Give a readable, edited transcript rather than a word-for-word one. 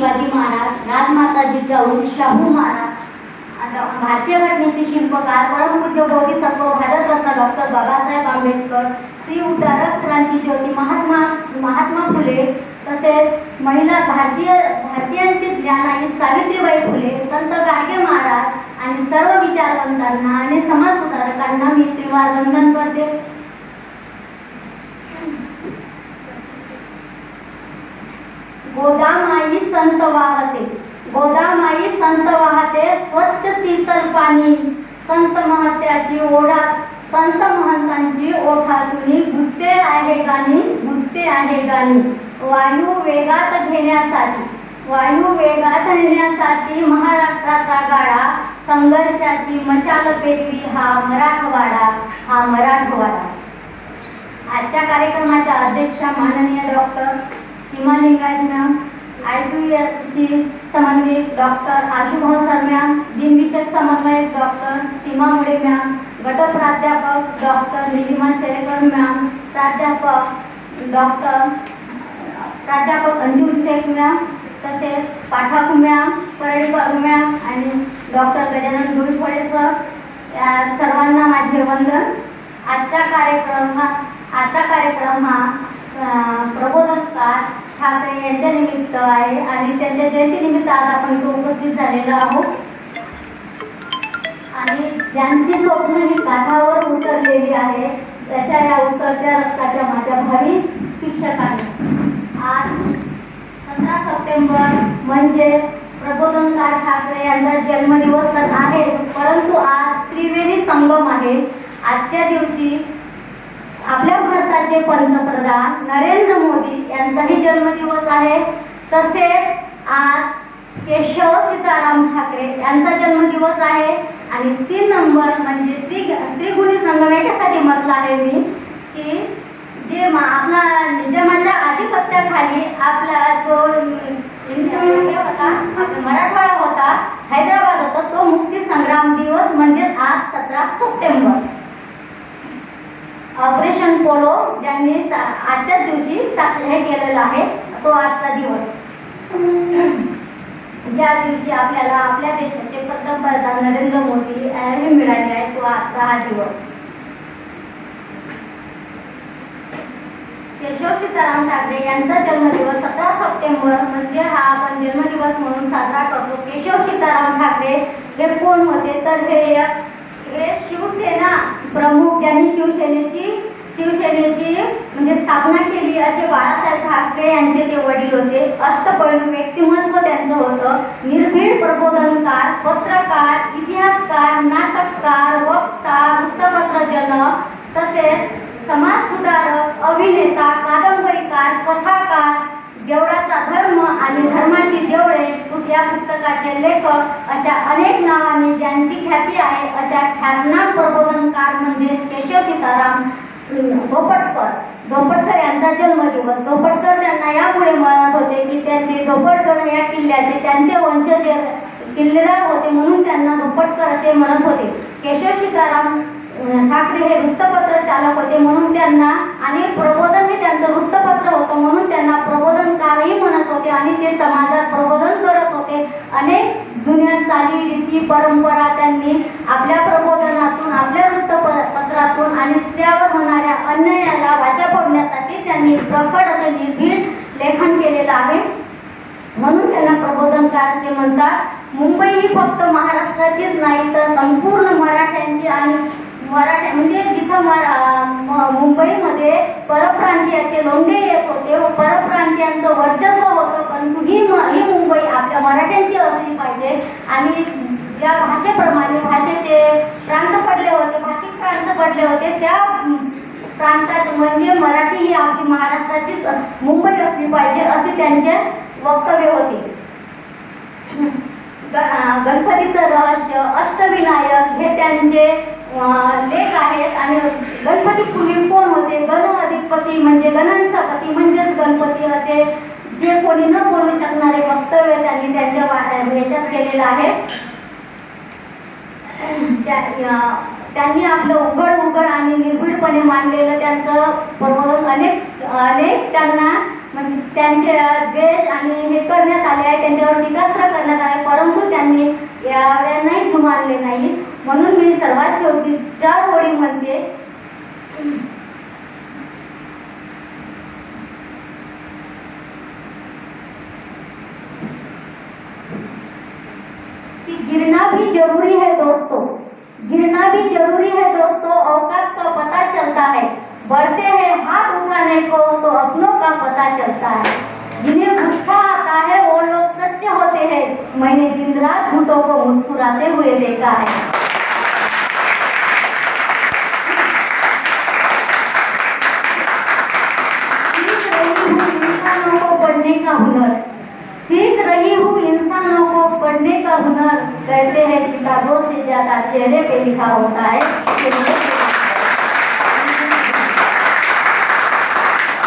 शिवाजी महाराज, राजमाता जिजाऊ, शाहू महाराज, भारतीय घटनेचे शिल्पकार परमपूज्य बोधिसत्व भारतरत्न डॉक्टर बाबासाहेब आंबेडकर, स्त्री उद्धारक क्रांतीज्योती महात्मा फुले, तसेच महिला भारतीयांचे ज्ञानाई सावित्रीबाई फुले, संत गाडगे महाराज आणि सर्व विचारवंतांना आणि समाजसुधारकांना मी त्रिवार वंदन करते. गोदामाई संत वाहते, गोदामाई संत वाहते, स्वच्छ शीतल पाणी, संत महत्याची ओढा, संत महंतांची ओठातून घुसते आहे गाणी, घुसते आहे गाणी. वायू वेगात घेण्यासाठी, वायू वेगात नेण्यासाठी महाराष्ट्राचा गाडा, संघर्षाची मशाल पेटली हा मराठवाडा, हा मराठवाडा. आजच्या कार्यक्रमाच्या अध्यक्षा माननीय डॉक्टर सीमा लिंगायत मॅम, IQESची समन्वयक डॉक्टर आशुभाऊ सर मॅम, दिनविषयक समन्वयक डॉक्टर सीमा मुळे मॅम, गटप्राध्यापक डॉक्टर निलिमा शेरेकर मॅम, प्राध्यापक अंजू शेख मॅम, तसेच पाठक मॅम, परळीकर मॅम आणि डॉक्टर गजानन डोईफळे सर, या सर्वांना माझे वंदन. आजचा कार्यक्रम हा प्रबोधनकार ठाकरे यांच्या निमित्त आहे आणि त्यांच्या जयंतीनिमित्त आज आपण इथे उपस्थित झालेलो आहोत. आणि ज्यांची स्वप्न ही काठावर उतरलेली आहे अशा या उतरत्या रक्ताच्या माझ्या भावी शिक्षकांनी आज 15 सप्टेंबर म्हणजे प्रबोधनकार ठाकरे यांचा जन्मदिवस तर आहे, परंतु आज त्रिवेणी संगम आहे. आजच्या दिवशी आपल्या भारताचे पंतप्रधान नरेंद्र मोदी यांचाही जन्मदिवस आहे. तसेच आज केशव सीताराम ठाकरे यांचा जन्मदिवस आहे. आणि 3 नंबर म्हणजे त्रिगुणी संगम याच्यासाठी म्हटलं आहे मी की जे आपला निजामाच्या आधिपत्याखाली आपला जो होता, आपला मराठवाडा होता, हैदराबाद होता, तो मुक्ती संग्राम दिवस म्हणजे आज 17 सप्टेंबर. ऑपरेशन पोलो ज्यांनी आजच्या दिवशी हे केलेलं आहे तो आजचा दिवस, ज्या दिवशी आपल्याला आपल्या देशाचे पंतप्रधान नरेंद्र मोदी हे मिळाले आहे तो आजचा हा दिवस. केशव सीताराम ठाकरे यांचा जन्मदिवस 17 सप्टेंबर म्हणजे हा आपण जन्मदिवस म्हणून साजरा करतो. केशव सीताराम ठाकरे हे कोण होते तर हे शिवसेना प्रमुख, ज्यांनी शिवसेनेची म्हणजे स्थापना केली असे बाळासाहेब ठाकरे यांचे ते वडील होते. अष्टपैलू व्यक्तिमत्व त्यांचं होतं. निर्भीड प्रबोधनकार, पत्रकार, इतिहासकार, नाटककार, वक्ता, वृत्तपत्रजनक, तसेच समाजसुधारक, अभिनेता, कादंबरीकार, कथाकार, देवळाचा धर्म आणि धर्माची देवळे या पुस्तकाचे लेखक अशा अनेक नावांनी ज्यांची ख्याती आहे अशा ख्यातनाम प्रबोधनकार म्हणजे केशव सीताराम धोपटकर यांचा जन्मदिवस. धोपटकर त्यांना यामुळे म्हणत होते की त्यांचे धोपटकर या किल्ल्याचे त्यांचे वंशज किल्लेदार होते म्हणून त्यांना धोपटकर असे म्हणत होते. केशव सीताराम ठाकरे हे वृत्तपत्र चालक होते म्हणून त्यांना, आणि प्रबोधन हे त्यांचं वृत्तपत्र होतं म्हणून त्यांना प्रबोधनकारही म्हणत होते आणि ते समाजात प्रबोधन करत होते. अनेक जुन्या चाली रीती परंपरा त्यांनी आपल्या प्रबोधनातून, आपल्या वृत्तपत्रातून आणि स्त्रियावर होणाऱ्या अन्यायाला वाचा फोडण्यासाठी त्यांनी प्रखर असे निर्भीड लेखन केलेलं आहे म्हणून त्यांना प्रबोधनकार असे म्हणतात. मुंबई ही फक्त महाराष्ट्राचीच नाही तर संपूर्ण मराठ्यांची आणि म्हणजे जिथं मुंबईमध्ये परप्रांतीयाचे लोंढे येत होते, परप्रांतीयांचं वर्चस्व होतं, परंतु ही मुंबई आपल्या मराठ्यांची असली पाहिजे. आणि ज्या भाषेप्रमाणे भाषेचे प्रांत पडले होते, भाषिक प्रांत पडले होते, त्या प्रांतात म्हणजे मराठी ही आपली महाराष्ट्राचीच मुंबई असली पाहिजे असे त्यांचे वक्तव्य होते. गणपतीचं रहस्य, अष्टविनायक हे त्यांचे लेख आहेत. आणि गणपतीपूर्वी कोण होते, गण अधिपती म्हणजे गणांचा पती म्हणजेच गणपती असे जे कोणी न बोलू शकणारे वक्तव्य त्यांनी त्यांच्या ह्याच्यात केलेलं आहे. त्यांनी आपलं उघड आणि निर्भीडपणे मांडलेलं त्यांचं प्रबोधन अनेक त्यांना म्हणजे त्यांचे द्वेष आणि हे करण्यात आले आहे, त्यांच्यावर टीकास्त्र करण्यात आले, परंतु त्यांनी यांनाही जुमानले नाही. म्हणून मी सर्वात शेवटी 4 ओळी म्हणते कि गिरना भी जरूरी है दोस्तों, गिरना भी जरूरी है दोस्तों, औकात का पता चलता है, बढ़ते हैं हाथ उठाने को तो अपनों का पता चलता है. जिन्हें गुस्सा आता है वो लोग सच्चे होते हैं, मैंने दिन रात झूठों को मुस्कुराते हुए देखा है. इंसानों को पढ़ने का हुनर, सीख रही हूँ इंसानों को पढ़ने का हुनर, कहते हैं किताबों से ज्यादा चेहरे पे लिखा होता है.